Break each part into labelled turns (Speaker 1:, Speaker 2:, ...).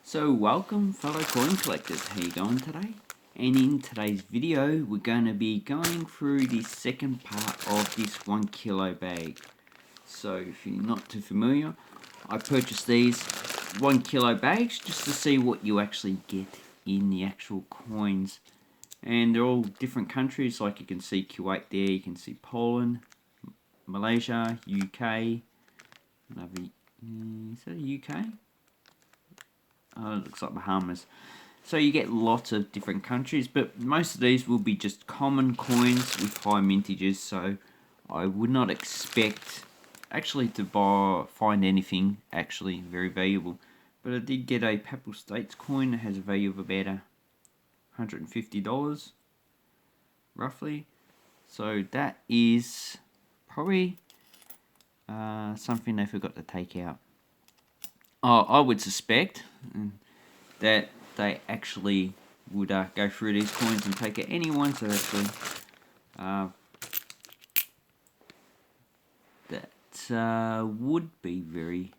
Speaker 1: So welcome fellow coin collectors, how you going today? And in today's video we're going to be going through the second part of this 1 kilo bag. So if you're not too familiar, I purchased these 1 kilo bags just to see what you actually get in the actual coins. And they're all different countries, like you can see Kuwait there, you can see Poland, Malaysia, UK, is that a UK? Oh, it looks like Bahamas. So you get lots of different countries, but most of these will be just common coins with high mintages, so I would not expect actually to find anything actually very valuable. But I did get a Papal States coin that has a value of about $150 roughly. So that is probably something they forgot to take out. I would suspect that they actually would go through these coins and take out any ones that actually would be very,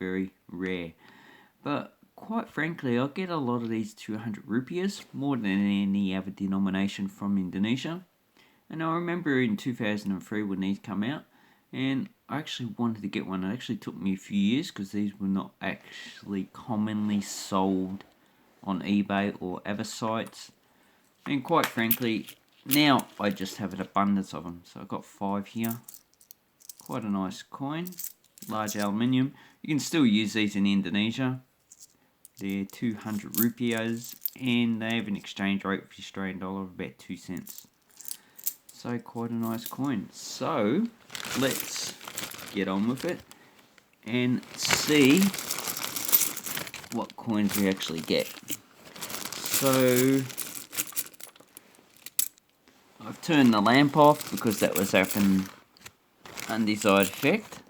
Speaker 1: very rare. But quite frankly, I get a lot of these 200 rupiahs, more than any other denomination from Indonesia. And I remember in 2003 when these come out, and I actually wanted to get one. It actually took me a few years because these were not actually commonly sold on eBay or other sites. And quite frankly, now I just have an abundance of them. So I've got 5 here. Quite a nice coin. Large aluminium. You can still use these in Indonesia. They're 200 rupiahs and they have an exchange rate for the Australian dollar of about 2 cents. So quite a nice coin. So let's get on with it and see what coins we actually get. So I've turned the lamp off because that was having undesired effect.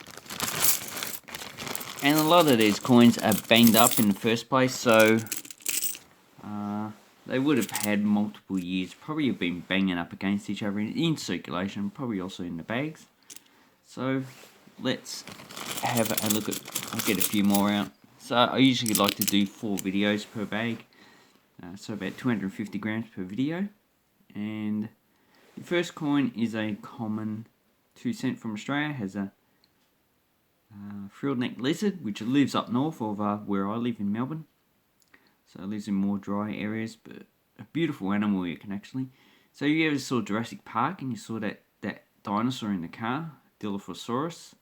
Speaker 1: And a lot of these coins are banged up in the first place, so they would have had multiple years, probably have been banging up against each other in circulation, probably also in the bags. So let's have a look at, I'll get a few more out. So I usually like to do 4 videos per bag, so about 250 grams per video. And the first coin is a common 2 cent from Australia, has a frilled neck lizard, which lives up north of where I live in Melbourne. So it lives in more dry areas, but a beautiful animal you can actually. So you ever saw Jurassic Park and you saw that dinosaur in the car, Dilophosaurus?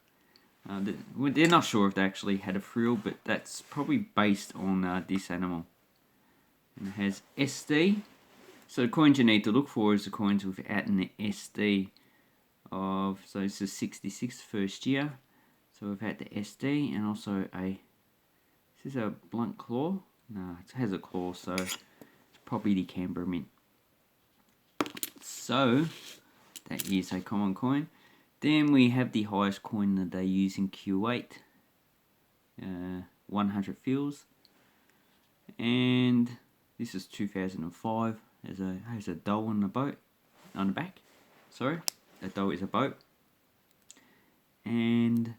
Speaker 1: They're not sure if they actually had a frill, but that's probably based on this animal. And it has SD. So the coins you need to look for is the coins without an SD of, so this is 66 first year. So we've had the SD and also is this a blunt claw? No, it has a claw, so it's probably the Canberra Mint. So that is a common coin. Then we have the highest coin that they use in Kuwait, 100 fils. And this is 2005. Has a doll on the back. Sorry, that doll is a boat. And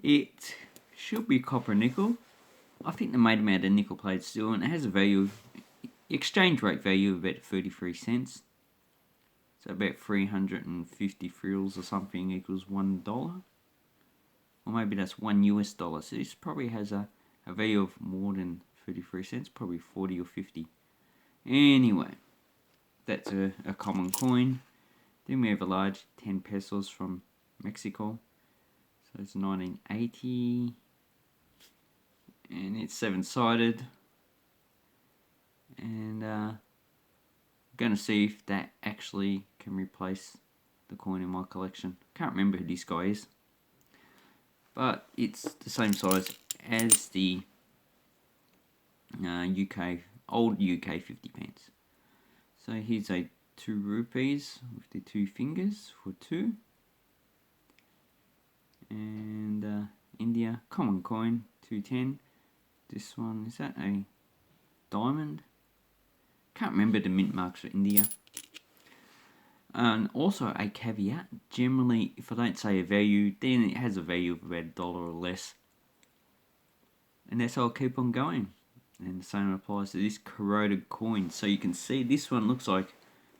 Speaker 1: it should be copper nickel. I think they made them out of nickel plated steel, and it has a value, exchange rate value of about 33 cents. So about 350 frills or something equals $1. Or maybe that's $1 US. So this probably has a value of more than 33 cents, probably 40 or 50. Anyway, that's a common coin. Then we have a large 10 pesos from Mexico. So it's 1980. And it's 7-sided. And I'm going to see if that actually can replace the coin in my collection. Can't remember who this guy is. But it's the same size as the old UK 50 pence. So here's a 2 rupees with the 2 fingers for 2. And India, common coin, 210. This one, is that a diamond? Can't remember the mint marks for India. And also a caveat, generally if I don't say a value, then it has a value of about $1 or less. And that's how I'll keep on going. And the same applies to this corroded coin. So you can see this one looks like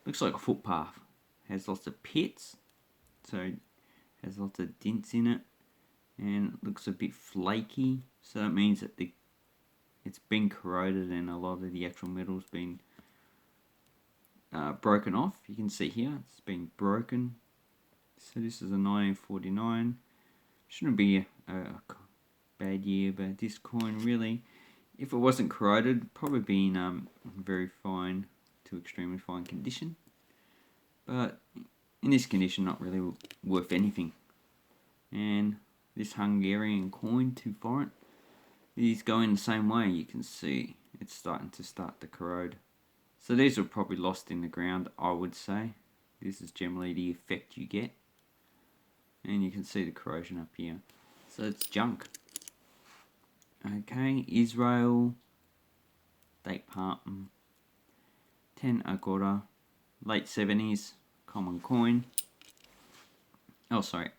Speaker 1: a footpath. Has lots of pits, so has lots of dents in it, and it looks a bit flaky. So that means that it's been corroded and a lot of the actual metal's been broken off. You can see here it's been broken. So this is a 1949. Shouldn't be a bad year, but this coin really, if it wasn't corroded, probably been very fine to extremely fine condition. But in this condition, not really worth anything. And this Hungarian coin, 2 forint, is going the same way. You can see it's starting to corrode. So these are probably lost in the ground, I would say. This is generally the effect you get. And you can see the corrosion up here. So it's junk. Okay, Israel, date pattern, 10 agora, late 70s, common coin. Oh, sorry.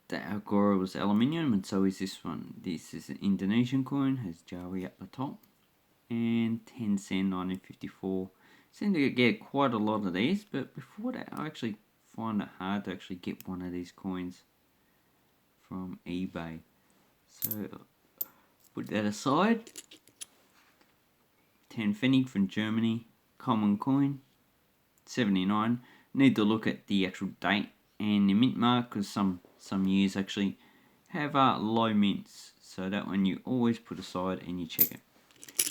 Speaker 1: The agora was aluminium, and so is this one. This is an Indonesian coin, has Jawi at the top. And 10 cent, 1954. Seem to get quite a lot of these, but before that, I actually find it hard to actually get one of these coins from eBay. So put that aside. 10 Pfennig from Germany, common coin, 79. Need to look at the actual date and the mint mark, because some years actually have low mints. So that one you always put aside and you check it.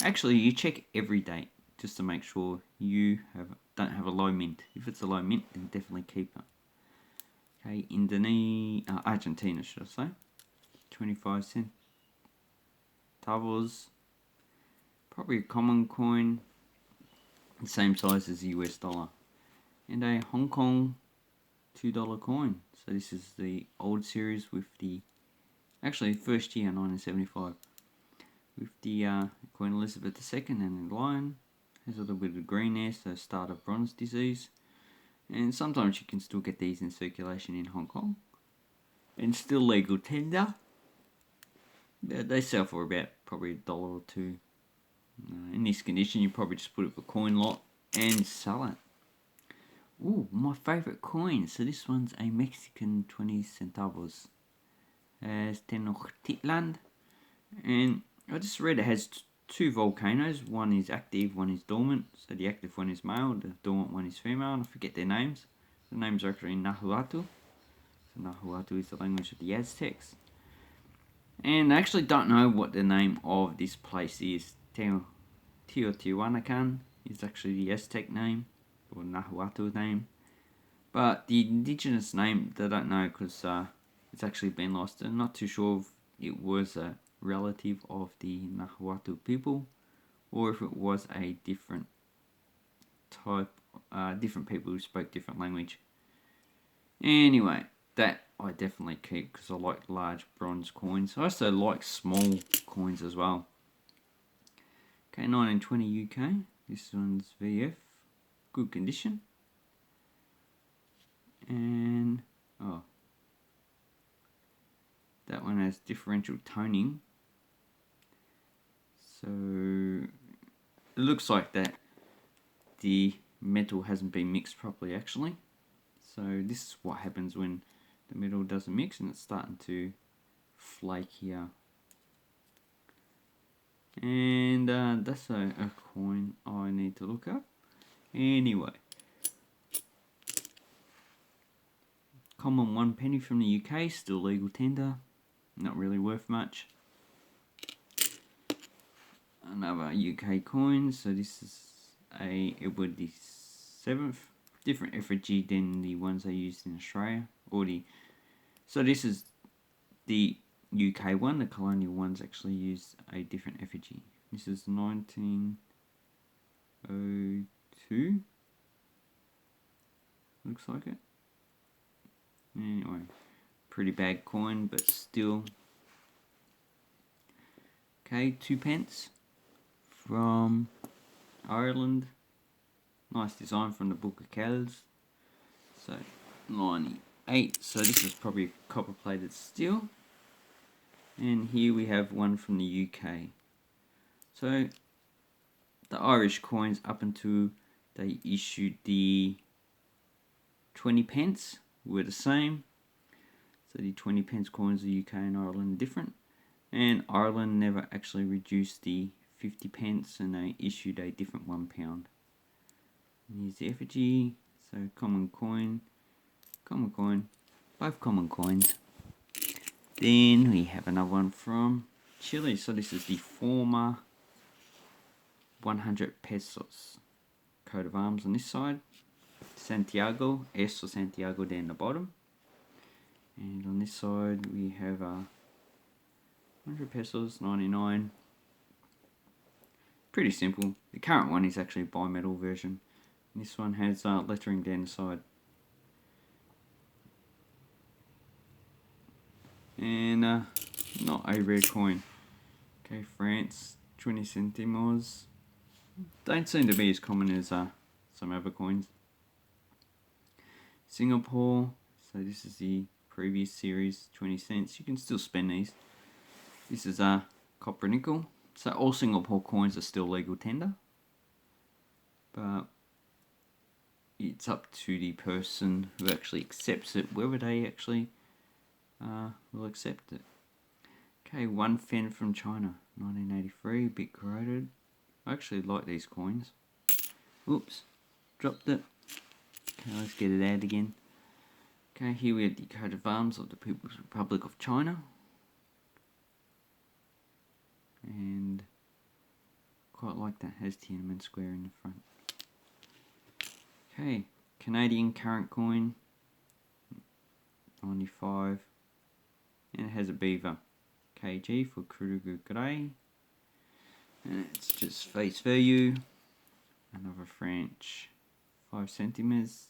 Speaker 1: Actually, you check every date just to make sure you don't have a low mint. If it's a low mint, then definitely keep it. Okay, Argentina, should I say? 25 centavos. Probably a common coin, the same size as the US dollar. And a Hong Kong $2 coin. So this is the old series with the, actually first year, 1975. With the Queen Elizabeth II and the lion. Has a little bit of green there, so start of bronze disease. And sometimes you can still get these in circulation in Hong Kong. And still legal tender. They sell for about probably $1 or $2. In this condition, you probably just put it for coin lot and sell it. Ooh, my favourite coin. So this one's a Mexican 20 centavos. Has Tenochtitlan. And I just read it has 2 volcanoes. One is active, one is dormant. So the active one is male, the dormant one is female. And I forget their names. The names are actually Nahuatl. So Nahuatl is the language of the Aztecs. And I actually don't know what the name of this place is. Teotihuacan is actually the Aztec name, or Nahuatl name. But the indigenous name, they don't know, because it's actually been lost. I'm not too sure if it was a relative of the Nahuatl people, or if it was a different type, different people who spoke different language. Anyway, that I definitely keep because I like large bronze coins. I also like small coins as well. Okay, 1920 UK. This one's VF. Good condition. And, oh. That one has differential toning. So, it looks like that the metal hasn't been mixed properly actually. So this is what happens when the metal doesn't mix and it's starting to flake here. And that's a coin I need to look up. Anyway, common 1 penny from the UK, still legal tender, not really worth much. Another UK coin, so this is a Edward the 7th, different effigy than the ones they used in Australia. So this is the UK one, the colonial ones actually used a different effigy. This is 1902, looks like it. Anyway, pretty bad coin, but still. Okay, 2 pence from Ireland. Nice design from the Book of Kells. So, 98. So this is probably copper plated steel. And here we have one from the UK. So the Irish coins, up until they issued the 20 pence, were the same. So the 20 pence coins of the UK and Ireland are different. And Ireland never actually reduced the 50 pence, and they issued a different £1. And here's the effigy. So common coin, both common coins. Then we have another one from Chile. So this is the former 100 pesos coat of arms on this side. Santiago, S for Santiago down the bottom. And on this side we have 100 pesos, 99. Pretty simple. The current one is actually a bimetal version. And this one has lettering down the side. And not a rare coin. Okay, France, 20 centimos. Don't seem to be as common as some other coins. Singapore, so this is the previous series, 20 cents. You can still spend these. This is copper nickel. So all Singapore coins are still legal tender, but it's up to the person who actually accepts it whether they actually will accept it. Okay, 1 fen from China, 1983, a bit corroded. I actually like these coins. Oops, dropped it. Okay, let's get it out again. Okay, here we have the coat of arms of the People's Republic of China. And quite like that, has Tiananmen Square in the front. Okay, Canadian current coin, 95. And it has a beaver. KG for Kruger Grey. And it's just face value. Another French 5 centimeters.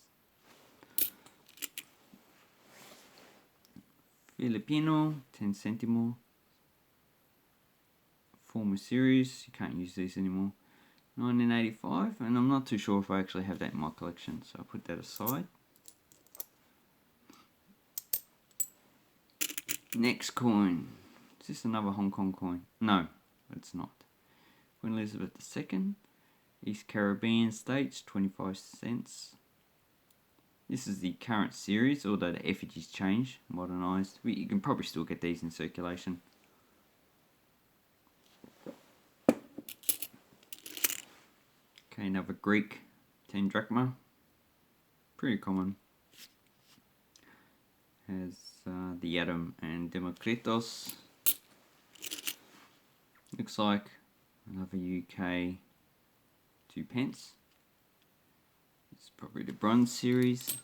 Speaker 1: Filipino 10 centimo. Former series, you can't use these anymore. 1985, and I'm not too sure if I actually have that in my collection, so I'll put that aside. Next coin. Is this another Hong Kong coin? No, it's not. Queen Elizabeth II, East Caribbean States, 25 cents. This is the current series, although the effigies changed, modernised. You can probably still get these in circulation. Okay, another Greek 10 drachma. Pretty common. Has the Atom and Demokritos. Looks like another UK 2 pence. It's probably the bronze series.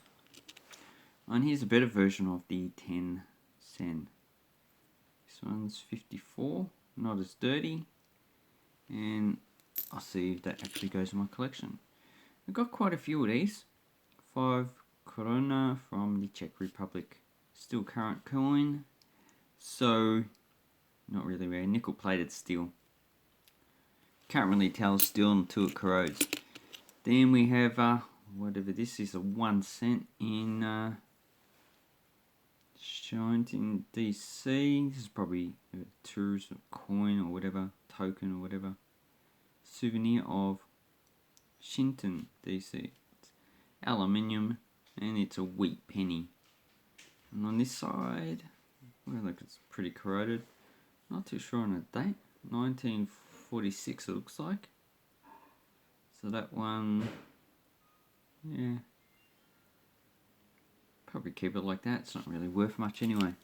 Speaker 1: And here's a better version of the 10 sen. This one's 54, not as dirty. And I'll see if that actually goes in my collection. I've got quite a few of these. 5 Corona from the Czech Republic. Still current coin. So, not really rare. Nickel plated steel. Can't really tell steel until it corrodes. Then we have, whatever this is, a 1 cent in Shine DC. This is probably a tourism coin or whatever, token or whatever. Souvenir of Shinton DC. It's aluminium and it's a wheat penny. And on this side, well, look, it's pretty corroded. Not too sure on a date. 1946 it looks like. So that one, yeah, probably keep it like that. It's not really worth much anyway.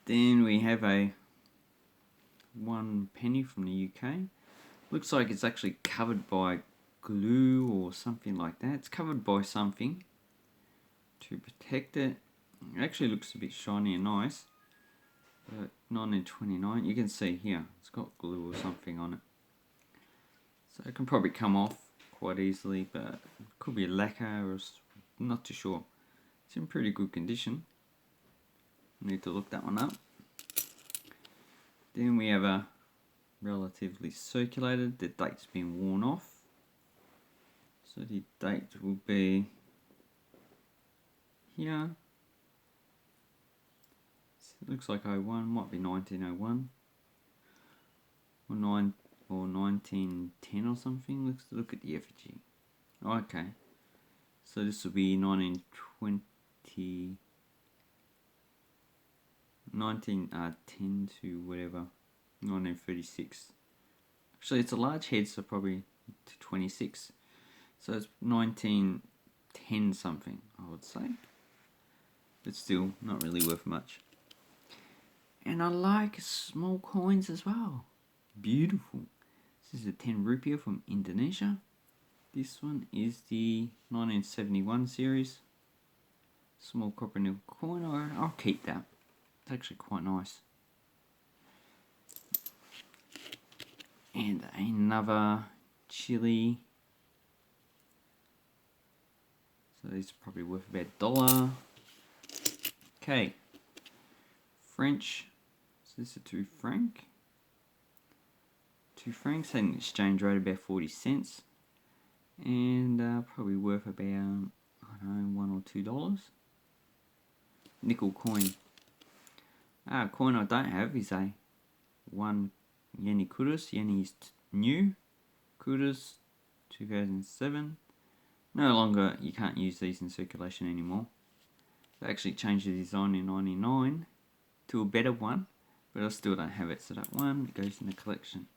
Speaker 1: Then we have a 1 penny from the UK. Looks like it's actually covered by glue or something like that. It's covered by something to protect it. It actually looks a bit shiny and nice. But 1929, you can see here, it's got glue or something on it. So it can probably come off quite easily, but it could be a lacquer or not too sure. It's in pretty good condition. Need to look that one up. Then we have a relatively circulated, the date's been worn off. So the date will be here. It looks like 01, might be 1901. Or 1910 or something. Let's look at the effigy. Okay. So this will be 1910 to whatever, 1936. Actually, it's a large head, so probably to 26. So it's 1910 something, I would say. But still, not really worth much. And I like small coins as well. Beautiful. This is a 10 rupiah from Indonesia. This one is the 1971 series. Small copper nickel coin. I'll keep that. It's actually quite nice. And another Chile. So these are probably worth about $1. Okay. French. So this is 2 franc. 2 francs had an exchange rate about 40 cents. And probably worth about, I don't know, $1 or $2. Nickel coin. A coin I don't have is a 1 Yeni Kudus. Yeni is new. Kudus 2007. No longer, you can't use these in circulation anymore. They actually changed the design in 99 to a better one, but I still don't have it. So that one goes in the collection.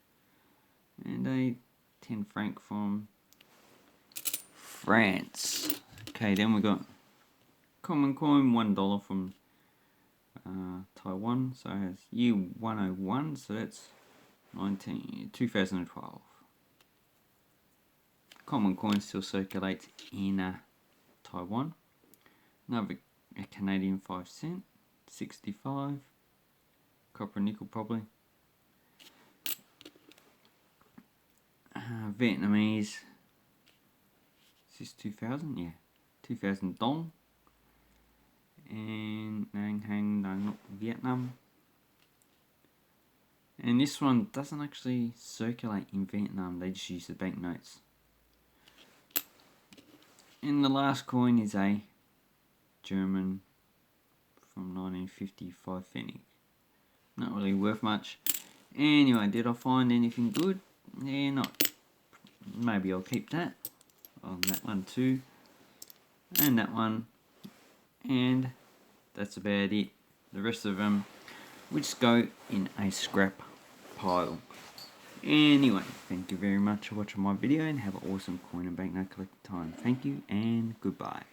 Speaker 1: And a 10 franc from France. Okay, then we got common coin, $1 from Taiwan. So it has year 101, so that's 2012. Common coin still circulates in Taiwan. Another a Canadian 5 cent, 65. Copper nickel probably. Vietnamese. Is this 2000? Yeah, 2000 dong. And Nang Hang Nang Vietnam. And this one doesn't actually circulate in Vietnam, they just use the banknotes. And the last coin is a German from 1955 Pfennig. Not really worth much. Anyway, did I find anything good? Yeah, not. Maybe I'll keep that. On that one too. And that one. And that's about it. The rest of them will just go in a scrap pile. Anyway, thank you very much for watching my video and have an awesome coin and banknote collecting time. Thank you and goodbye.